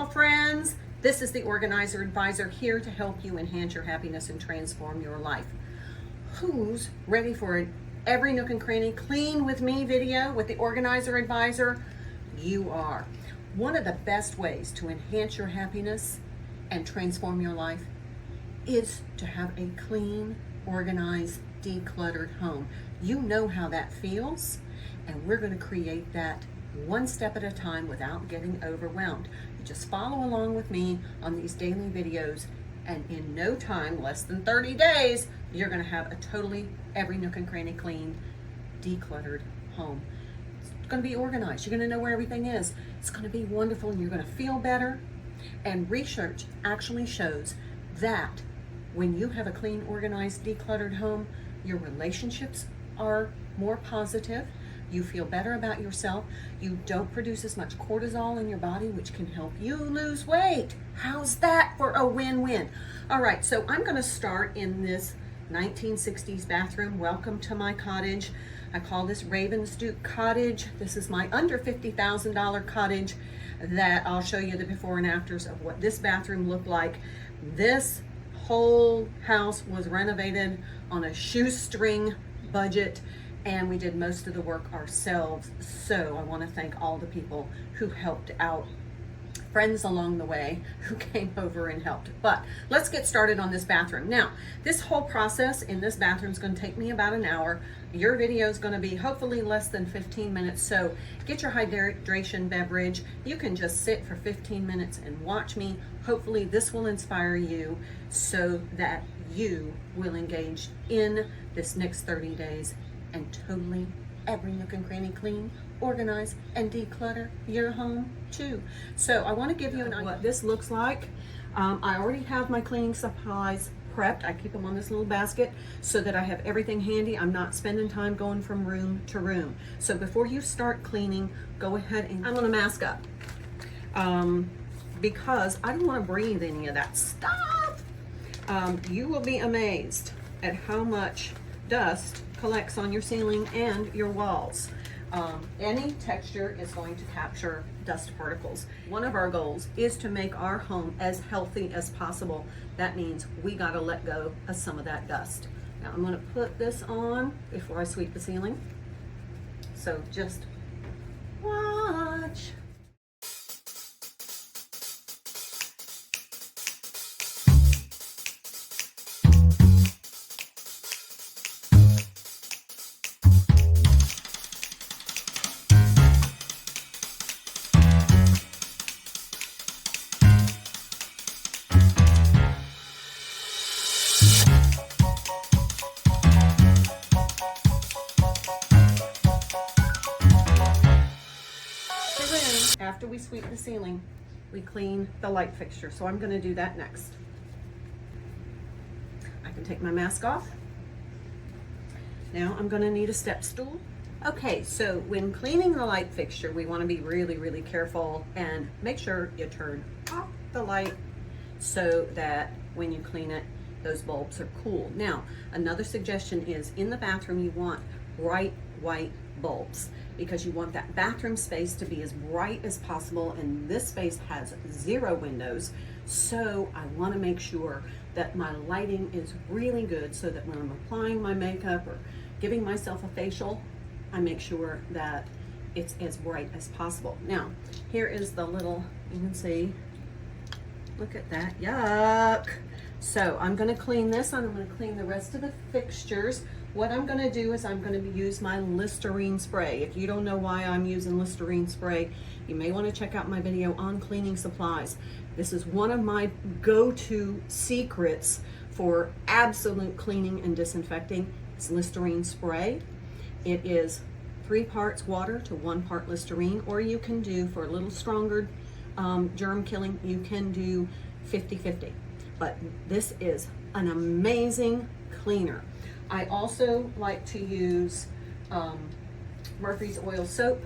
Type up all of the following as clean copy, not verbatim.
beautiful friends. This is the Organizer Advisor here to help you enhance your happiness and transform your life. Who's ready for an every nook and cranny clean with me video with the Organizer Advisor? You are. One of the best ways to enhance your happiness and transform your life is to have a clean, organized, decluttered home. You know how that feels, and we're going to create that one step at a time without getting overwhelmed. You just follow along with me on these daily videos, and in no time, less than 30 days, you're going to have a totally every nook and cranny clean, decluttered home. It's going to be organized. You're going to know where everything is. It's going to be wonderful, and you're going to feel better. And research actually shows that when you have a clean, organized, decluttered home, your relationships are more positive. You feel better about yourself. You don't produce as much cortisol in your body, which can help you lose weight. How's that for a win-win? All right, so I'm going to start in this 1960s bathroom. Welcome to my cottage. I call this Ravensduke Cottage. This is my under $50,000 cottage that I'll show you the before and afters of what this bathroom looked like. This whole house was renovated on a shoestring budget, and we did most of the work ourselves. So I want to thank all the people who helped out, friends along the way who came over and helped. But let's get started on this bathroom. Now, this whole process in this bathroom is going to take me about an hour. Your video is going to be hopefully less than 15 minutes. So get your hydration beverage. You can just sit for 15 minutes and watch me. Hopefully this will inspire you so that you will engage in this next 30 days and totally every nook and cranny clean, organize, and declutter your home too. So I want to give you an idea what this looks like. I already have my cleaning supplies prepped. I keep them on this little basket so that I have everything handy. I'm not spending time going from room to room. So before you start cleaning, go ahead and I'm going to mask up because I don't want to breathe any of that stuff. You will be amazed at how much dust collects on your ceiling and your walls. Any texture is going to capture dust particles. One of our goals is to make our home as healthy as possible. That means we got to let go of some of that dust. Now I'm going to put this on before I sweep the ceiling. So just watch. After we sweep the ceiling, we clean the light fixture. So I'm going to do that next. I can take my mask off. Now I'm going to need a step stool. Okay, so when cleaning the light fixture, we want to be really, really careful and make sure you turn off the light so that when you clean it, those bulbs are cool. Now, another suggestion is in the bathroom, you want bright white bulbs because you want that bathroom space to be as bright as possible, and this space has 0 windows. So I want to make sure that my lighting is really good so that when I'm applying my makeup or giving myself a facial, I make sure that it's as bright as possible. Now, here is the little, you can see, look at that, yuck. So I'm going to clean this, and I'm going to clean the rest of the fixtures. What I'm going to do is I'm going to use my Listerine spray. If you don't know why I'm using Listerine spray, you may want to check out my video on cleaning supplies. This is one of my go-to secrets for absolute cleaning and disinfecting. It's Listerine spray. It is 3 parts water to 1 part Listerine, or you can do, for a little stronger germ killing, you can do 50-50. But this is an amazing cleaner. I also like to use Murphy's oil soap.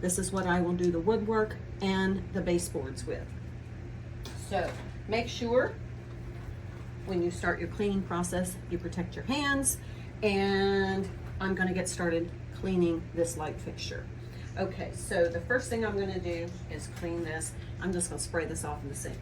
This is what I will do the woodwork and the baseboards with. So make sure when you start your cleaning process, you protect your hands, and I'm going to get started cleaning this light fixture. Okay, so the first thing I'm gonna do is clean this. I'm just gonna spray this off in the sink.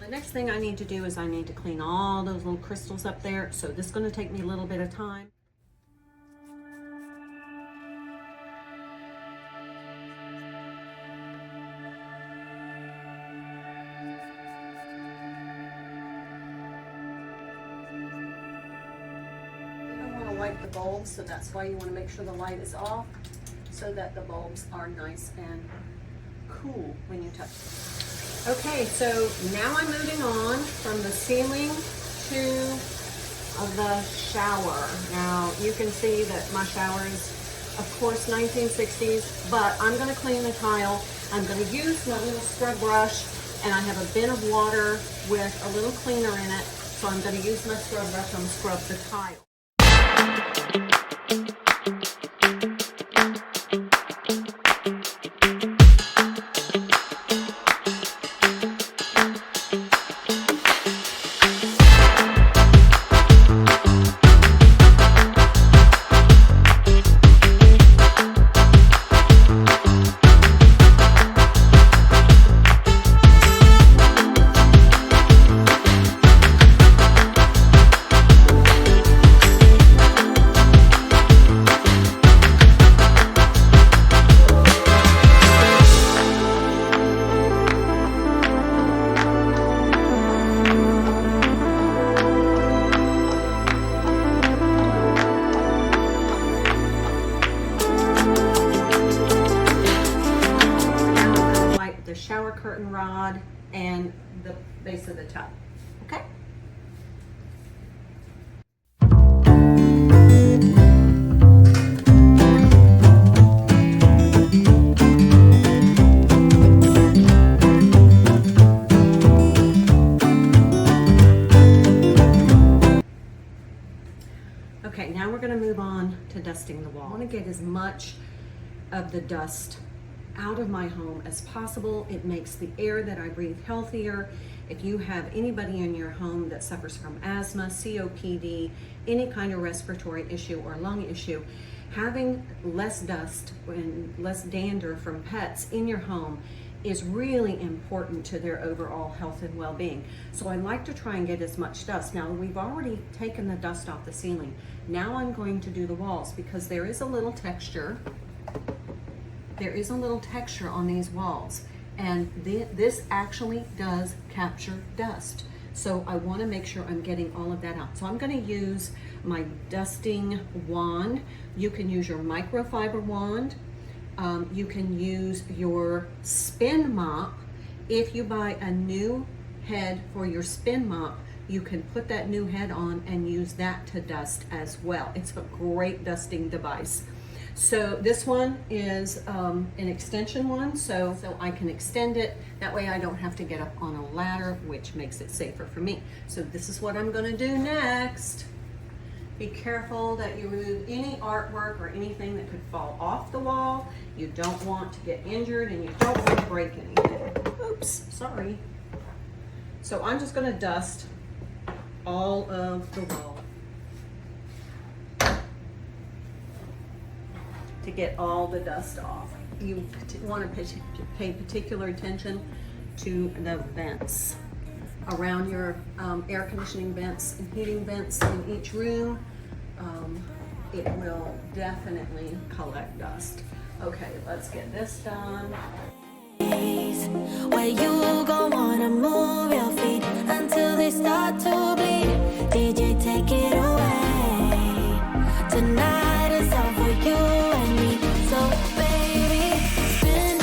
The next thing I need to do is I need to clean all those little crystals up there. So this is gonna take me a little bit of time. Wipe the bulbs, so that's why you want to make sure the light is off so that the bulbs are nice and cool when you touch them. Okay, so now I'm moving on from the ceiling to the shower. Now you can see that my shower is of course 1960s, but I'm going to clean the tile. I'm going to use my little scrub brush, and I have a bin of water with a little cleaner in it, so I'm going to use my scrub brush and scrub the tile. Shower curtain rod and the base of the tub. Okay. Okay, now we're going to move on to dusting the wall. I want to get as much of the dust out of my home as possible. It makes the air that I breathe healthier. If you have anybody in your home that suffers from asthma, COPD, any kind of respiratory issue or lung issue, having less dust and less dander from pets in your home is really important to their overall health and well-being. So I like to try and get as much dust. Now we've already taken the dust off the ceiling. Now I'm going to do the walls because there is a little texture. There is a little texture on these walls, and this actually does capture dust. So I want to make sure I'm getting all of that out. So I'm going to use my dusting wand. You can use your microfiber wand. You can use your spin mop. If you buy a new head for your spin mop, you can put that new head on and use that to dust as well. It's a great dusting device. So this one is an extension one, so I can extend it. That way I don't have to get up on a ladder, which makes it safer for me. So this is what I'm gonna do next. Be careful that you remove any artwork or anything that could fall off the wall. You don't want to get injured and you don't want to break anything. Oops, sorry. So I'm just gonna dust all of the wall to get all the dust off. You want to pay particular attention to the vents around your air conditioning vents and heating vents in each room. It will definitely collect dust. Okay, let's get this done. Where you gon' wanna move your feet until they start to bleed. DJ, take it away. Tonight is all for you and me. So baby, spin.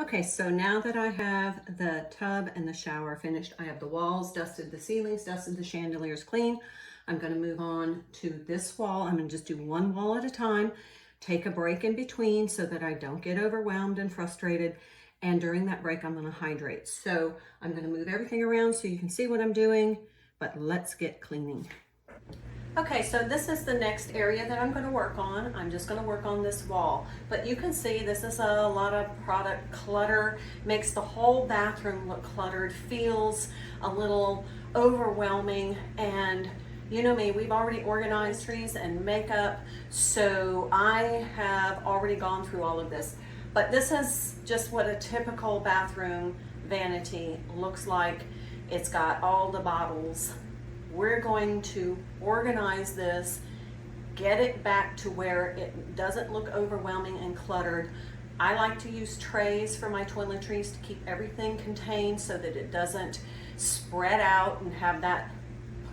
Okay, so now that I have the tub and the shower finished, I have the walls dusted, the ceilings dusted, the chandeliers clean. I'm gonna move on to this wall. I'm gonna just do one wall at a time. Take a break in between so that I don't get overwhelmed and frustrated. And during that break, I'm gonna hydrate. So I'm gonna move everything around so you can see what I'm doing, but let's get cleaning. Okay, so this is the next area that I'm going to work on. I'm just going to work on this wall. But you can see this is a lot of product clutter, makes the whole bathroom look cluttered, feels a little overwhelming, and you know me, we've already organized trees and makeup, so I have already gone through all of this. But this is just what a typical bathroom vanity looks like. It's got all the bottles. We're going to organize this, get it back to where it doesn't look overwhelming and cluttered. I like to use trays for my toiletries to keep everything contained so that it doesn't spread out and have that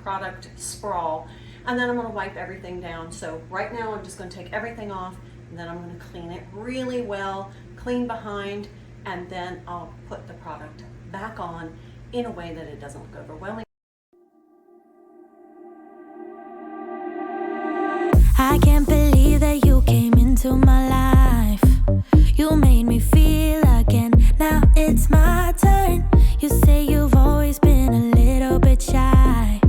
product sprawl. And then I'm going to wipe everything down. So right now I'm just going to take everything off, and then I'm going to clean it really well, clean behind, and then I'll put the product back on in a way that it doesn't look overwhelming. I can't believe that you came into my life. You made me feel again. Now it's my turn. You say you've always been a little bit shy,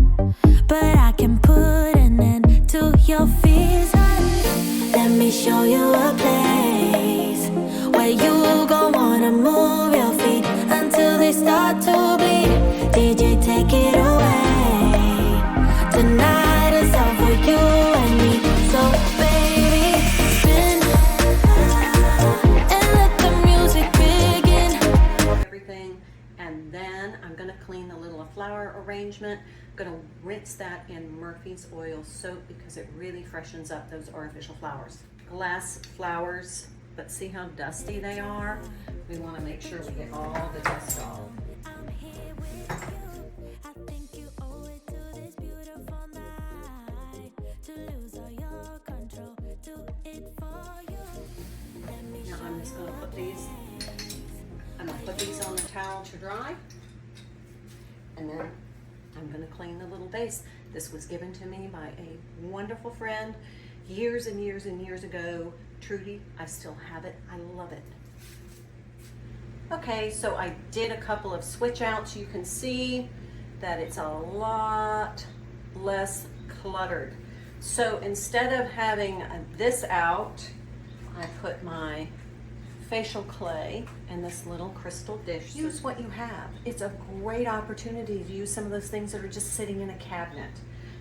but I can put an end to your fears. Let me show you a place where you gon' wanna move your feet until they start to bleed. DJ, take it away. Tonight is all for you and me. So baby, spin and let the music begin. Everything, and then I'm going to clean the little flower arrangement. I'm going to rinse that in Murphy's oil soap because it really freshens up those artificial flowers. Glass flowers, but see how dusty they are? We want to make sure we get all the dust off. I'm here with you. I think you owe it to this beautiful night to lose all your control. Do it for you. Let me Now I'm just going to put these. I'm going to put these on the towel to dry, and then I'm going to clean the little vase. This was given to me by a wonderful friend years and years and years ago. Trudy, I still have it. I love it. Okay, so I did a couple of switch outs. You can see that it's a lot less cluttered. So instead of having this out, I put my facial clay in this little crystal dish. Use what you have. It's a great opportunity to use some of those things that are just sitting in a cabinet.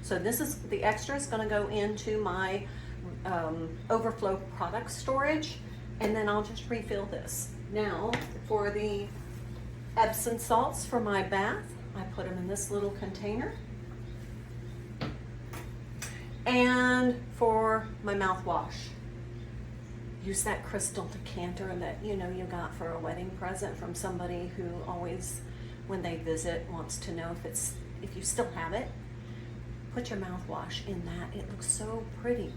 So this is the extra is going to go into my overflow product storage, and then I'll just refill this. Now for the Epsom salts for my bath, I put them in this little container. And for my mouthwash, use that crystal decanter that you got for a wedding present from somebody who always, when they visit, wants to know if you still have it. Put your mouthwash in that. It looks so pretty.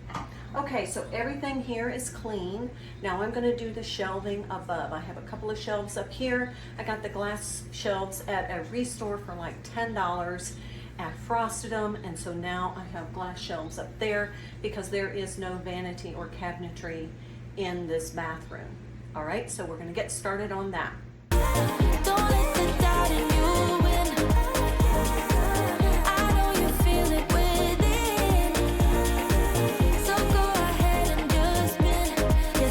Okay, so everything here is clean. Now I'm going to do the shelving above. I have a couple of shelves up here. I got the glass shelves at a Restore for like $10. I frosted them, and so now I have glass shelves up there because there is no vanity or cabinetry in this bathroom. All right, so we're going to get started on that. don't let the doubt in you win. I know you feel it within. So go ahead and just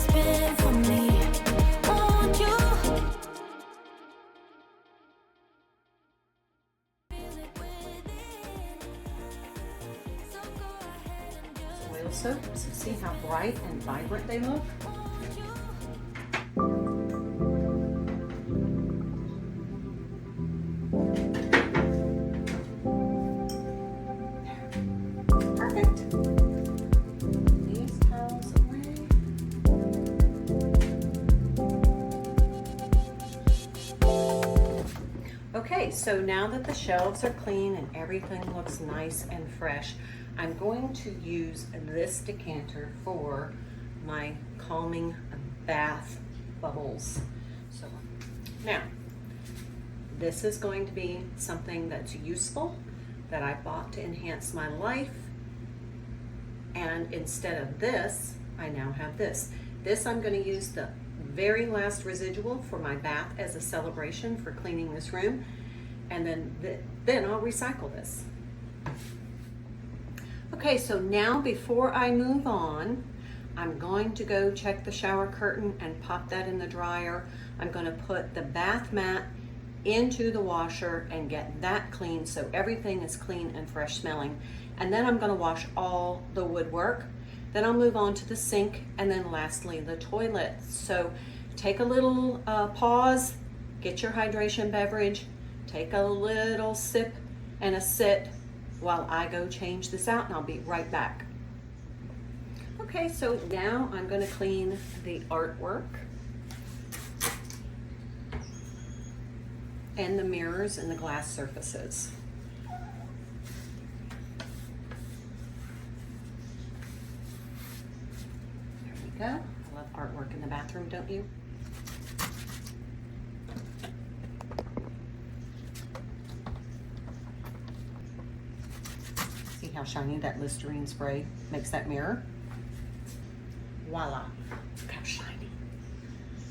spin for me. Won't you? Feel it within. So go ahead and just Oil soaps, see how bright and vibrant they look? won't you? Perfect. These towels away. Okay, so now that the shelves are clean and everything looks nice and fresh, I'm going to use this decanter for my calming bath bubbles. So now, this is going to be something that's useful that I bought to enhance my life. And instead of this, I now have this. This I'm going to use the very last residual for my bath as a celebration for cleaning this room. And then I'll recycle this. Okay, so now before I move on, I'm going to go check the shower curtain and pop that in the dryer. I'm going to put the bath mat into the washer and get that clean so everything is clean and fresh smelling. And then I'm going to wash all the woodwork. Then I'll move on to the sink, and then lastly the toilet. So take a little pause, get your hydration beverage, take a little sip and a sit while I go change this out, and I'll be right back. Okay, so now I'm going to clean the artwork and the mirrors and the glass surfaces. There we go. I love artwork in the bathroom, don't you? See how shiny that Listerine spray makes that mirror? Voila, look how shiny.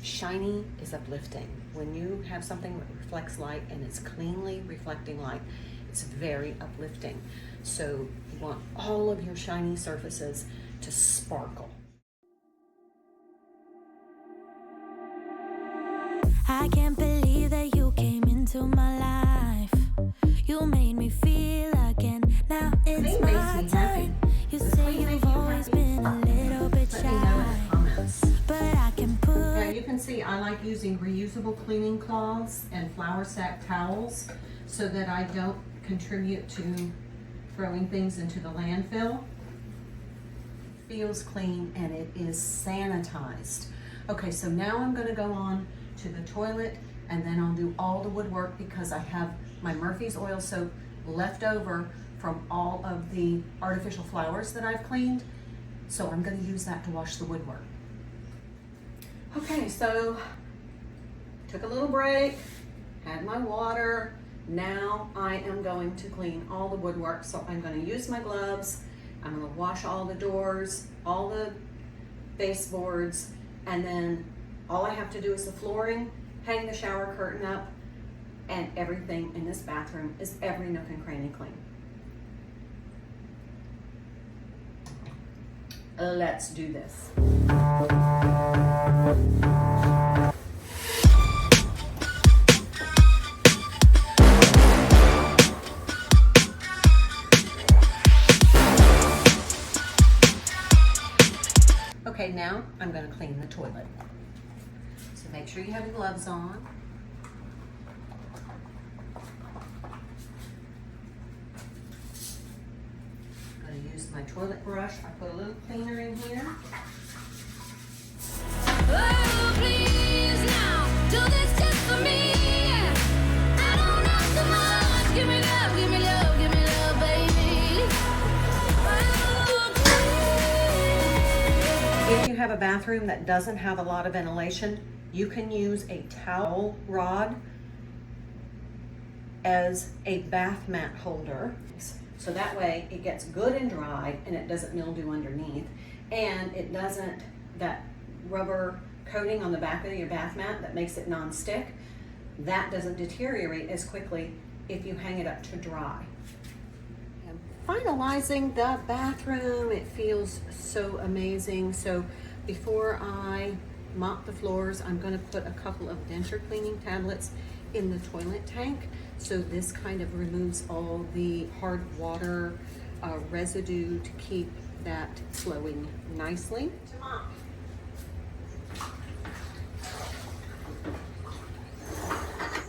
Shiny is uplifting. When you have something that reflects light and it's cleanly reflecting light, it's very uplifting. So you want all of your shiny surfaces to sparkle. I can't believe that you came into my life. You made me feel again. Now it's my turn. You say you've always been a little bit shy, but I can put. Now you can see I like using reusable cleaning cloths and flour sack towels so that I don't contribute to throwing things into the landfill. Feels clean and it is sanitized. Okay, so now I'm going to go on to the toilet, and then I'll do all the woodwork because I have my Murphy's oil soap left over from all of the artificial flowers that I've cleaned. So I'm going to use that to wash the woodwork. Okay, so took a little break, had my water. Now I am going to clean all the woodwork. So I'm going to use my gloves. I'm going to wash all the doors, all the baseboards, and then all I have to do is the flooring, hang the shower curtain up, and everything in this bathroom is every nook and cranny clean. Let's do this. Okay, now I'm going to clean the toilet. So make sure you have your gloves on. I'm going to use my toilet brush. I put a little cleaner in here. Oh, please now, do this just for me. I don't ask so much. Give me love, give me love, give me love, baby. Oh, please. If you have a bathroom that doesn't have a lot of ventilation, you can use a towel rod as a bath mat holder. So that way it gets good and dry and it doesn't mildew underneath, and it doesn't, that rubber coating on the back of your bath mat that makes it non-stick, that doesn't deteriorate as quickly if you hang it up to dry. And finalizing the bathroom, it feels so amazing. So before I mop the floors, I'm going to put a couple of denture cleaning tablets in the toilet tank. So this kind of removes all the hard water residue to keep that flowing nicely. To mop.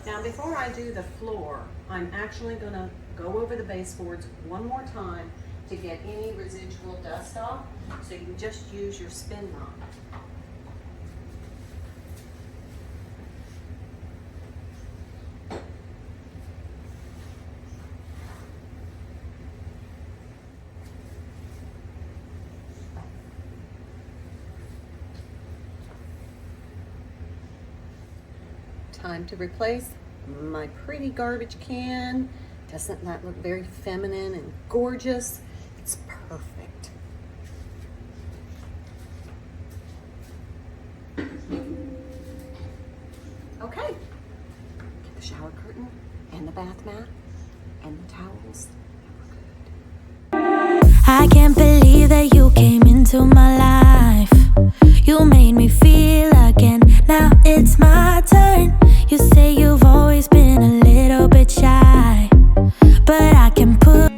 Now before I do the floor, I'm actually going to go over the baseboards one more time to get any residual dust off. So you just use your spin mop. Time to replace my pretty garbage can. Doesn't that look very feminine and gorgeous? It's perfect. Okay, get the shower curtain and the bath mat and the towels. I can't believe that you came into my life. You made me feel again, now it's my turn. You say you've always been a little bit shy, but I can put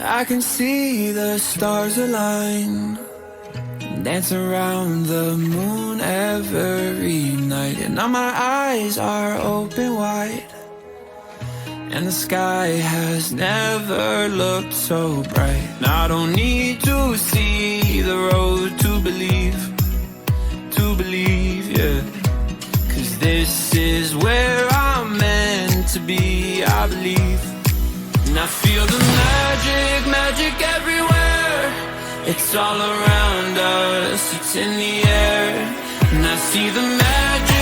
I can see the stars align, dance around the moon every night. And now my eyes are open wide, and the sky has never looked so bright. And I don't need to see the road to believe, yeah. 'Cause this is where I'm meant to be, I believe. And I feel the magic everywhere. It's all around us, it's in the air. And I see the magic